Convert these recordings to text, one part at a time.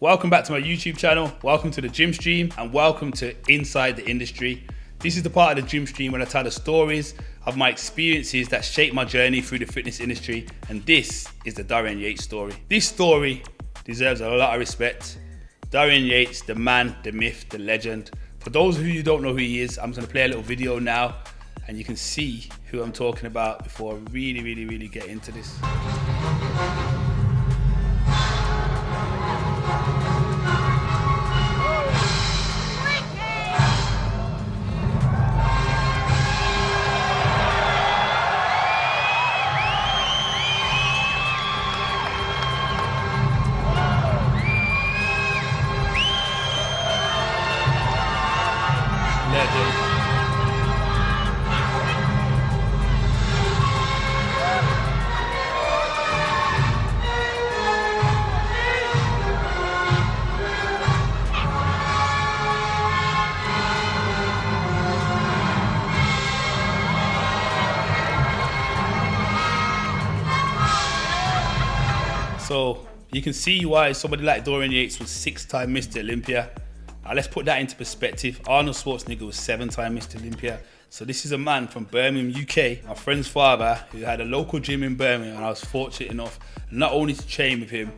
Welcome back to my YouTube channel, welcome to the gym stream, and welcome to Inside the Industry. This is the part of the gym stream when I tell the stories of my experiences that shaped my journey through the fitness industry, and this is the Dorian Yates story. This story deserves a lot of respect. Dorian Yates, the man, the myth, the legend. For those of you who don't know who he is, I'm going to play a little video now and you can see who I'm talking about before I really get into this. So you can see why somebody like Dorian Yates was 6-time Mr. Olympia. Now let's put that into perspective. Arnold Schwarzenegger was 7-time Mr. Olympia. So this is a man from Birmingham, UK, my friend's father, who had a local gym in Birmingham, and I was fortunate enough not only to train with him,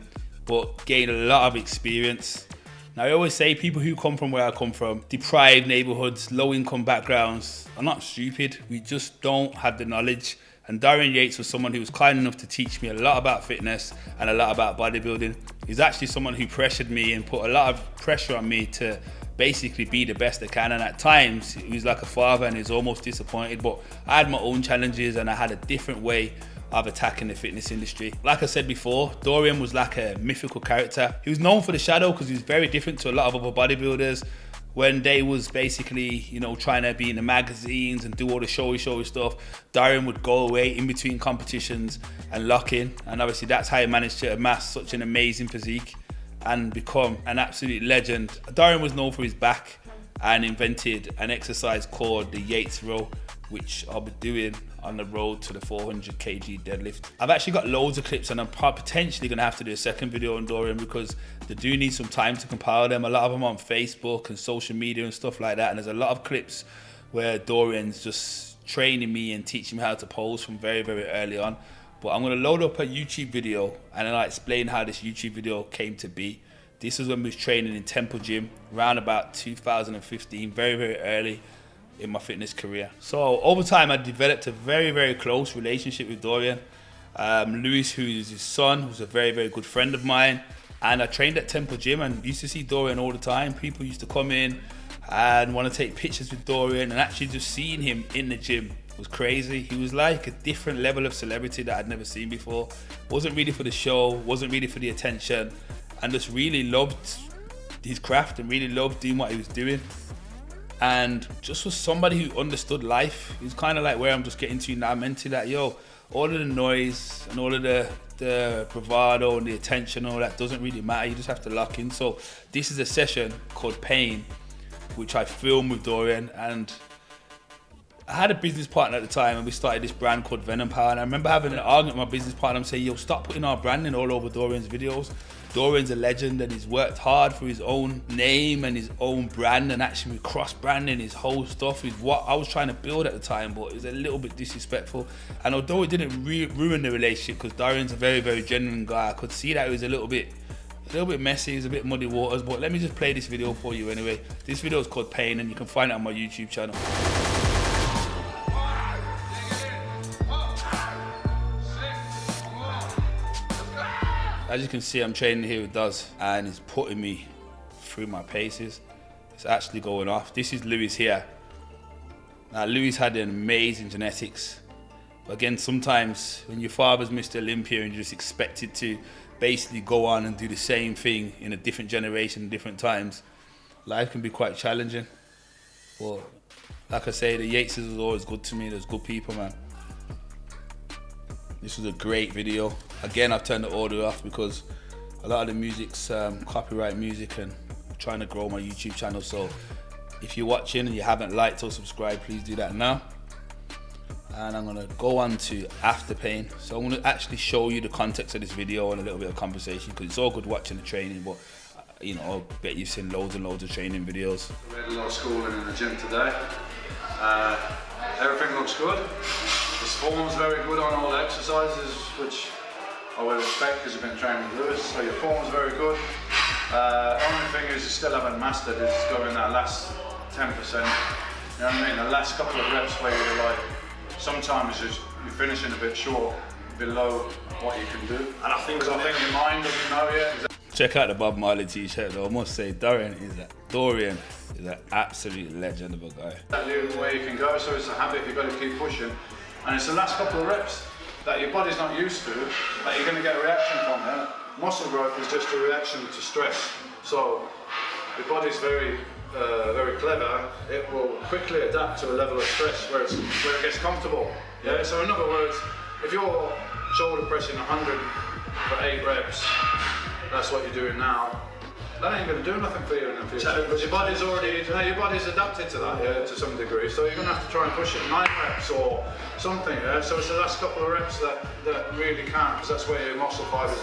but gain a lot of experience. Now I always say people who come from where I come from, deprived neighborhoods, low income backgrounds, are not stupid. We just don't have the knowledge. And Dorian Yates was someone who was kind enough to teach me a lot about fitness and a lot about bodybuilding. He's actually someone who pressured me and put a lot of pressure on me to basically be the best I can. And at times, he was like a father and he was almost disappointed. But I had my own challenges and I had a different way of attacking the fitness industry. Like I said before, Dorian was like a mythical character. He was known for the shadow because he was very different to a lot of other bodybuilders. When they was basically, trying to be in the magazines and do all the showy stuff, Dorian would go away in between competitions and lock in. And obviously that's how he managed to amass such an amazing physique and become an absolute legend. Dorian was known for his back and invented an exercise called the Yates row, which I'll be doing on the road to the 400 kg deadlift. I've actually got loads of clips and I'm potentially gonna have to do a second video on Dorian because they do need some time to compile them. A lot of them on Facebook and social media and stuff like that. And there's a lot of clips where Dorian's just training me and teaching me how to pose from very early on. But I'm gonna load up a YouTube video and then I'll explain how this YouTube video came to be. This is when we was training in Temple Gym around about 2015, very early in my fitness career. So over time I developed a very close relationship with Dorian. Lewis, who is his son, was a very good friend of mine, and I trained at Temple Gym and used to see Dorian all the time. People used to come in and want to take pictures with Dorian, and actually just seeing him in the gym was crazy. He was like a different level of celebrity that I'd never seen before. Wasn't really for the show, wasn't really for the attention, and just really loved his craft and really loved doing what he was doing. And just was somebody who understood life. He was kind of like where I'm just getting to now mentally, like, yo, all of the noise and all of the bravado and the attention, all that doesn't really matter. You just have to lock in. So this is a session called Pain, which I filmed with Dorian, and I had a business partner at the time and we started this brand called Venom Power. And I remember having an argument with my business partner and saying, yo, stop putting our branding all over Dorian's videos. Dorian's a legend and he's worked hard for his own name and his own brand, and actually cross-branding his whole stuff is what I was trying to build at the time, but it was a little bit disrespectful. And although it didn't ruin the relationship, because Dorian's a very genuine guy, I could see that it was a little bit messy, it was a bit muddy waters. But let me just play this video for you anyway. This video is called Pain and you can find it on my YouTube channel. As you can see, I'm training here with Daz and he's putting me through my paces. It's actually going off. This is Lewis here. Now Lewis had an amazing genetics. But again, sometimes when your father's Mr. Olympia and you're just expected to basically go on and do the same thing in a different generation, different times, life can be quite challenging. But like I say, the Yateses was always good to me. There's good people, man. This was a great video. Again, I've turned the audio off because a lot of the music's copyright music and I'm trying to grow my YouTube channel. So if you're watching and you haven't liked or subscribed, please do that now. And I'm gonna go on to after pain. So I'm gonna actually show you the context of this video and a little bit of conversation, because it's all good watching the training, but you know, I bet you've seen loads and loads of training videos. We had a lot of schooling in the gym today. Everything looks good. His form's very good on all the exercises, which I would expect because you've been training with Lewis, so your form's very good. Only thing is you still haven't mastered is going that last 10%. You know what I mean? The last couple of reps where you're like, sometimes you're finishing a bit short, below what you can do. And I think your mind doesn't know yet. Check out the Bob Marley t-shirt though. I must say, Dorian is an absolute legend of a guy. Exactly where you can go, so it's a habit you've got to keep pushing. And it's the last couple of reps that your body's not used to, that you're going to get a reaction from. Yeah? Muscle growth is just a reaction to stress. So your body's very clever. It will quickly adapt to a level of stress where it gets comfortable. Yeah. So in other words, if you're shoulder pressing 100 for 8 reps, that's what you're doing now. That ain't going to do nothing for you in the future because your body's adapted to that, yeah, to some degree. So you're going to have to try and push it 9 reps or something. Yeah. So it's the last couple of reps that really count, because that's where your muscle fibers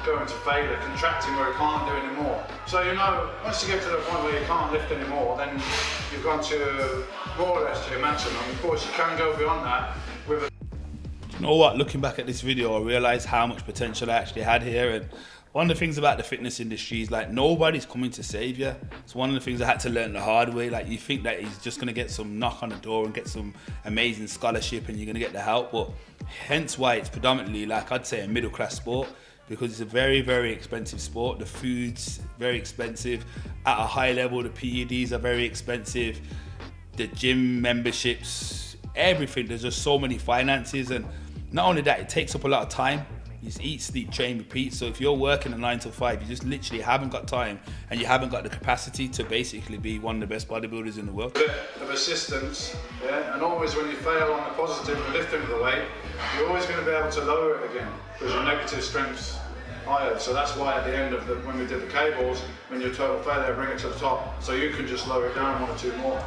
go into failure, contracting where it can't do anymore. So you know, once you get to the point where you can't lift anymore, then you've gone to more or less to your maximum. Of course, you can go beyond that with a... You know what? Looking back at this video, I realised how much potential I actually had here. And one of the things about the fitness industry is like nobody's coming to save you. It's one of the things I had to learn the hard way. Like you think that he's just gonna get some knock on the door and get some amazing scholarship and you're gonna get the help, but hence why it's predominantly, like I'd say, a middle class sport, because it's a very, very expensive sport. The food's very expensive. At a high level, the PEDs are very expensive. The gym memberships, everything. There's just so many finances, and not only that, it takes up a lot of time. You just eat, sleep, train, repeat. So if you're working a 9 to 5, you just literally haven't got time and you haven't got the capacity to basically be one of the best bodybuilders in the world. A bit of assistance, yeah, and always when you fail on the positive and lifting the weight, you're always going to be able to lower it again because your negative strength's higher. So that's why at the end of when we did the cables, when you're total failure, bring it to the top, so you can just lower it down 1 or 2 more.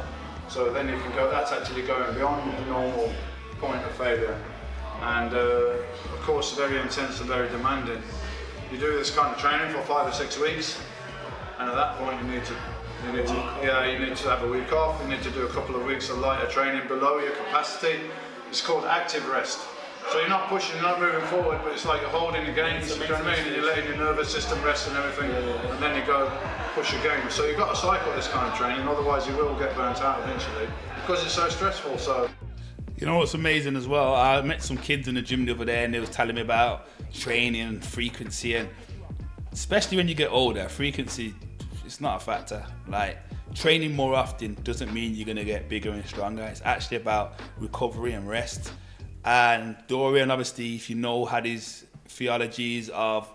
So then you can go, that's actually going beyond the normal point of failure. And of course, very intense and very demanding. You do this kind of training for 5 or 6 weeks, and at that point you need to have a week off. You need to do a couple of weeks of lighter training below your capacity. It's called active rest. So you're not pushing, you're not moving forward, but it's like you're holding the gains, you know what I mean? And you're letting your nervous system rest and everything, and then you go push again. So you've got to cycle this kind of training, otherwise you will get burnt out eventually, because it's so stressful. So. You know what's amazing as well? I met some kids in the gym the other day and they was telling me about training and frequency, and especially when you get older, frequency, it's not a factor. Like, training more often doesn't mean you're gonna get bigger and stronger. It's actually about recovery and rest. And Dorian, obviously, if you know, had his theologies of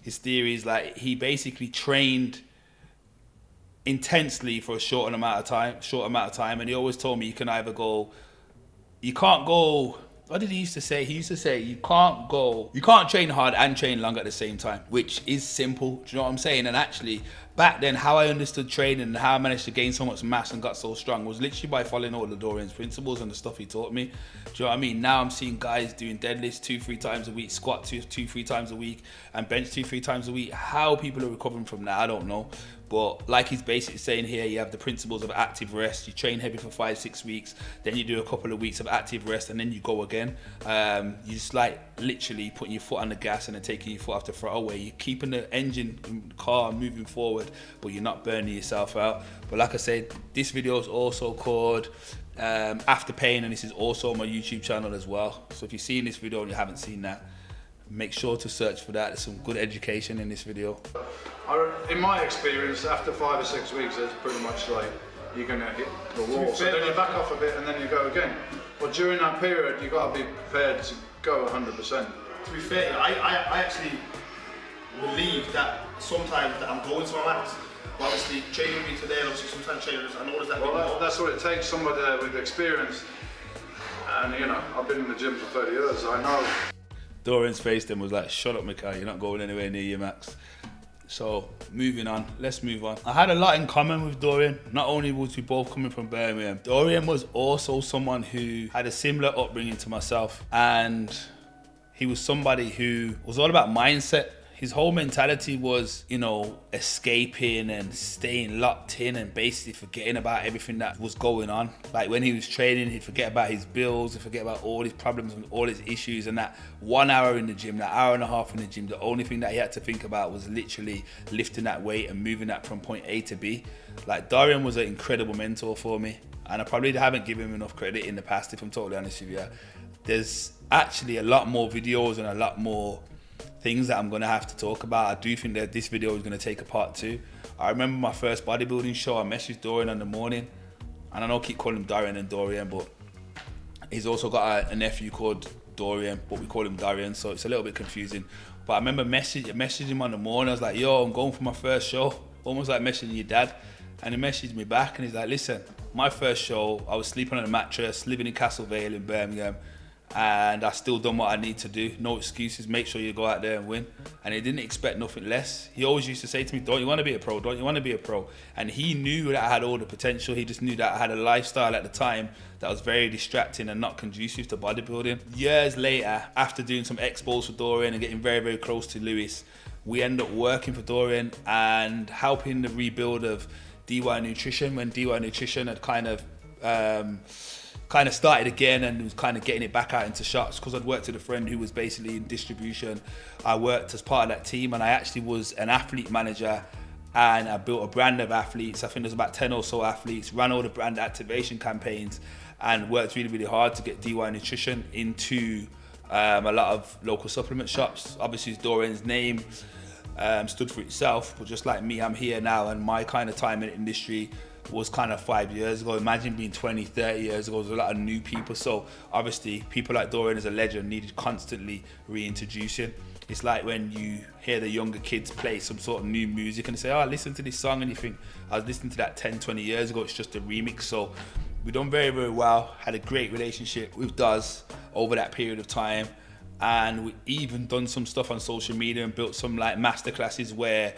his theories, like he basically trained intensely for a short amount of time, and he always told me you can't go, what did he used to say? He used to say, you can't train hard and train long at the same time, which is simple, do you know what I'm saying? And actually, back then, how I understood training and how I managed to gain so much mass and got so strong was literally by following all the Dorian's principles and the stuff he taught me. Do you know what I mean? Now I'm seeing guys doing deadlifts 2-3 times a week, squat 2-3 times a week, and bench 2-3 times a week. How people are recovering from that, I don't know. But like he's basically saying here, you have the principles of active rest. You train heavy for 5-6 weeks, then you do a couple of weeks of active rest, and then you go again. You just like literally putting your foot on the gas and then taking your foot off the throttle, where you're keeping the engine in the car moving forward, but you're not burning yourself out. But like I said, this video is also called After Pain, and this is also on my YouTube channel as well. So if you've seen this video and you haven't seen that, make sure to search for that. There's some good education in this video. In my experience, after 5 or 6 weeks, it's pretty much like you're going to hit the wall. So then you back off a bit and then you go again. But during that period, you've got to be prepared to go 100%. To be fair, I actually believe that sometimes that I'm going to my max. But obviously, training me today, and obviously sometimes trainers, I notice that. Well, that's what it takes, somebody there with experience. And you know, I've been in the gym for 30 years, so I know. Dorian's face then was like, shut up, Micquel, you're not going anywhere near your max. So, moving on, let's move on. I had a lot in common with Dorian. Not only was we both coming from Birmingham, Dorian was also someone who had a similar upbringing to myself, and he was somebody who was all about mindset. his whole mentality was, you know, escaping and staying locked in and basically forgetting about everything that was going on. Like when he was training, he'd forget about his bills, he'd forget about all his problems and all his issues, and that 1 hour in the gym, that hour and a half in the gym, the only thing that he had to think about was literally lifting that weight and moving that from point A to B. Like Dorian was an incredible mentor for me, and I probably haven't given him enough credit in the past, if I'm totally honest with you. There's actually a lot more videos and a lot more things that I'm gonna have to talk about. I do think that this video is gonna take a part 2. I remember my first bodybuilding show, I messaged Dorian in the morning, and I know I keep calling him Dorian and Dorian, but he's also got a nephew called Dorian, but we call him Dorian, so it's a little bit confusing. But I remember messaging him on the morning. I was like, yo, I'm going for my first show, almost like messaging your dad. And he messaged me back and he's like, listen, my first show, I was sleeping on a mattress, living in Castle Vale in Birmingham, and I still done what I need to do. No excuses, make sure you go out there and win. And he didn't expect nothing less. He always used to say to me, don't you want to be a pro? Don't you want to be a pro? And he knew that I had all the potential. He just knew that I had a lifestyle at the time that was very distracting and not conducive to bodybuilding. Years later, after doing some expos for Dorian and getting very, very close to Lewis, we ended up working for Dorian and helping the rebuild of DY Nutrition, when DY Nutrition had kind of started again and was kind of getting it back out into shops, because I'd worked with a friend who was basically in distribution. I worked as part of that team, and I actually was an athlete manager, and I built a brand of athletes. I think there's about 10 or so athletes, ran all the brand activation campaigns, and worked really, really hard to get DY Nutrition into a lot of local supplement shops. Obviously, Dorian's name stood for itself, but just like me, I'm here now, and my kind of time in the industry was kind of 5 years ago. Imagine being 20, 30 years ago, there's a lot of new people. So obviously people like Dorian as a legend needed constantly reintroducing. It's like when you hear the younger kids play some sort of new music and they say, oh, listen to this song, and you think, I was listening to that 10, 20 years ago, it's just a remix. So we've done very, very well, had a great relationship with Daz over that period of time. And we even done some stuff on social media and built some like masterclasses where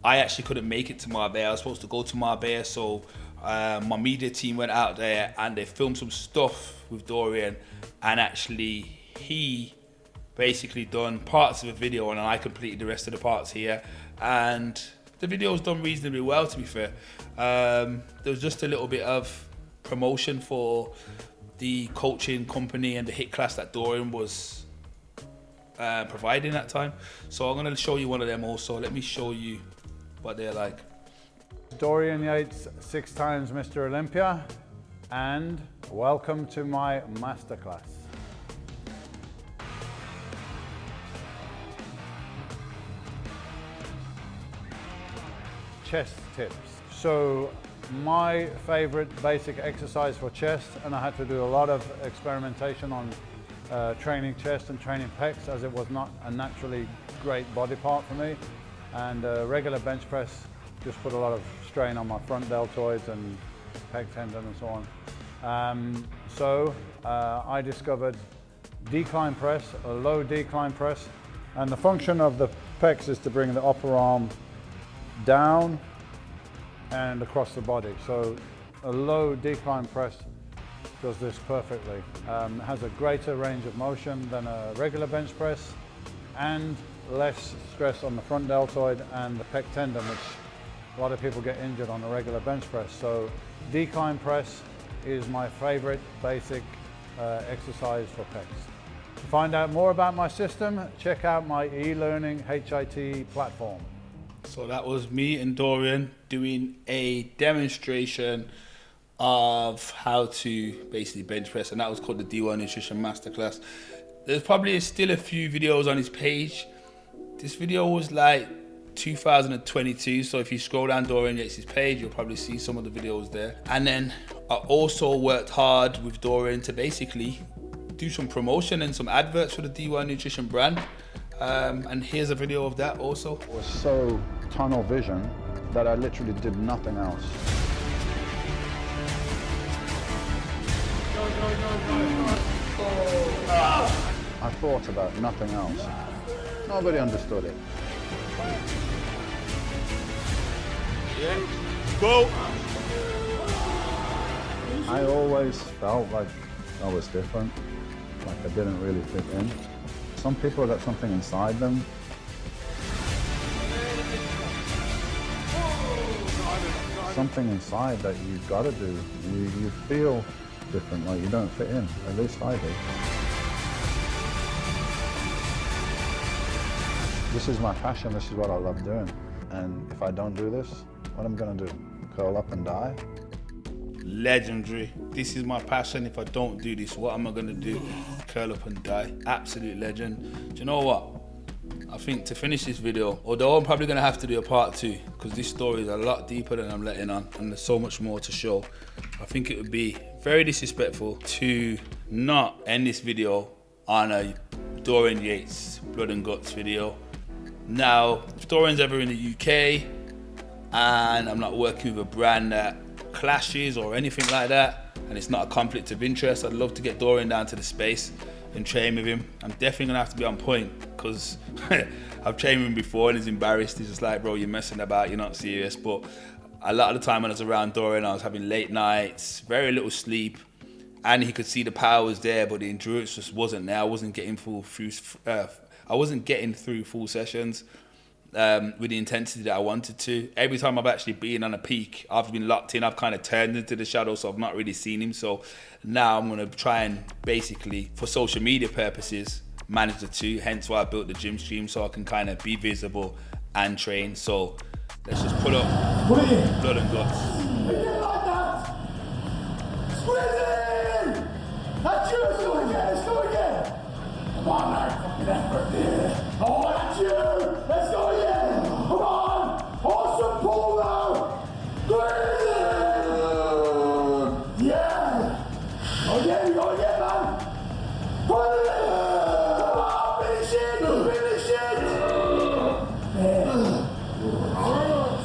I actually couldn't make it to Marbella. I was supposed to go to Marbella, so my media team went out there and they filmed some stuff with Dorian, and actually he basically done parts of a video and I completed the rest of the parts here, and the video was done reasonably well, to be fair. There was just a little bit of promotion for the coaching company and the HIIT class that Dorian was providing at that time. So I'm going to show you one of them also. Let me show you what they're like. Dorian Yates, 6 times Mr. Olympia, and welcome to my masterclass. Chest tips. So my favorite basic exercise for chest, and I had to do a lot of experimentation on training chest and training pecs, as it was not a naturally great body part for me. And regular bench press just put a lot of strain on my front deltoids and pec tendon and so on. So I discovered decline press, a low decline press, and the function of the pecs is to bring the upper arm down and across the body. So a low decline press does this perfectly. It has a greater range of motion than a regular bench press, and less stress on the front deltoid and the pec tendon, which a lot of people get injured on a regular bench press. So decline press is my favorite basic exercise for pecs. To find out more about my system, check out my e-learning HIT platform. So that was me and Dorian doing a demonstration of how to basically bench press, and that was called the DY Nutrition Masterclass. There's probably still a few videos on his page. This video was like 2022, so if you scroll down Dorian Yates' page, you'll probably see some of the videos there. And then I also worked hard with Dorian to basically do some promotion and some adverts for the DY Nutrition brand. And here's a video of that also. It was so tunnel vision that I literally did nothing else. I thought about nothing else. Nobody understood it. Yeah. Go! I always felt like I was different, like I didn't really fit in. Some people got something inside them something inside that you got to do. You feel different, like you don't fit in. At least I do. This is my passion. This is what I love doing. And if I don't do this, what am I going to do? Curl up and die? Legendary. This is my passion. If I don't do this, what am I gonna do? Curl up and die. Absolute legend. Do you know what? I think to finish this video, although I'm probably gonna have to do a part 2, because this story is a lot deeper than I'm letting on, and there's so much more to show. I think it would be very disrespectful to not end this video on a Dorian Yates blood and guts video. Now, if Dorian's ever in the UK and I'm not working with a brand that clashes or anything like that, and it's not a conflict of interest, I'd love to get Dorian down to the space and train with him. I'm definitely gonna have to be on point, because I've trained with him before and he's embarrassed. He's just like, bro, you're messing about, you're not serious. But a lot of the time when I was around Dorian, I was having late nights, very little sleep, and he could see the power was there, but the endurance just wasn't there. I wasn't getting through full sessions with the intensity that I wanted to. Every time I've actually been on a peak, I've been locked in, I've kind of turned into the shadow, so I've not really seen him. So now I'm going to try and basically, for social media purposes, manage the two, hence why I built the gym stream, so I can kind of be visible and train. So let's just pull up blood and guts. That's you, let's go again, let's go again. Come on, man, fucking effort. Oh, that's you, let's go again. Come on, awesome pull now. Yeah. Go again, man. Put it in. Come on, finish it.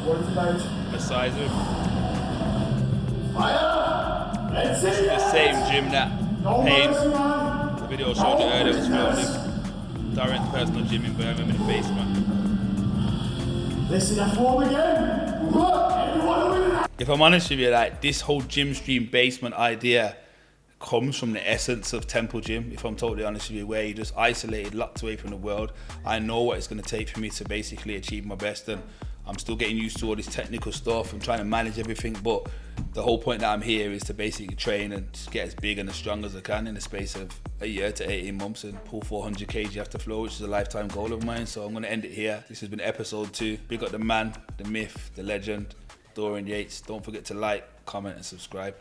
What is it like? The size of Fire. Let's see. this is the same gym that the video showed you earlier was filmed. Dorian's personal gym in Birmingham in the basement. Listen to form again. Everyone, If I'm honest with you, like, this whole gym stream basement idea comes from the essence of Temple Gym, if I'm totally honest with you, where you're just isolated, locked away from the world. I know what it's going to take for me to basically achieve my best, and I'm still getting used to all this technical stuff and trying to manage everything, but the whole point that I'm here is to basically train and just get as big and as strong as I can in the space of a year to 18 months and pull 400 kg after floor, which is a lifetime goal of mine. So I'm going to end it here. This has been episode 2. Big up the man, the myth, the legend, Dorian Yates. Don't forget to like, comment and subscribe.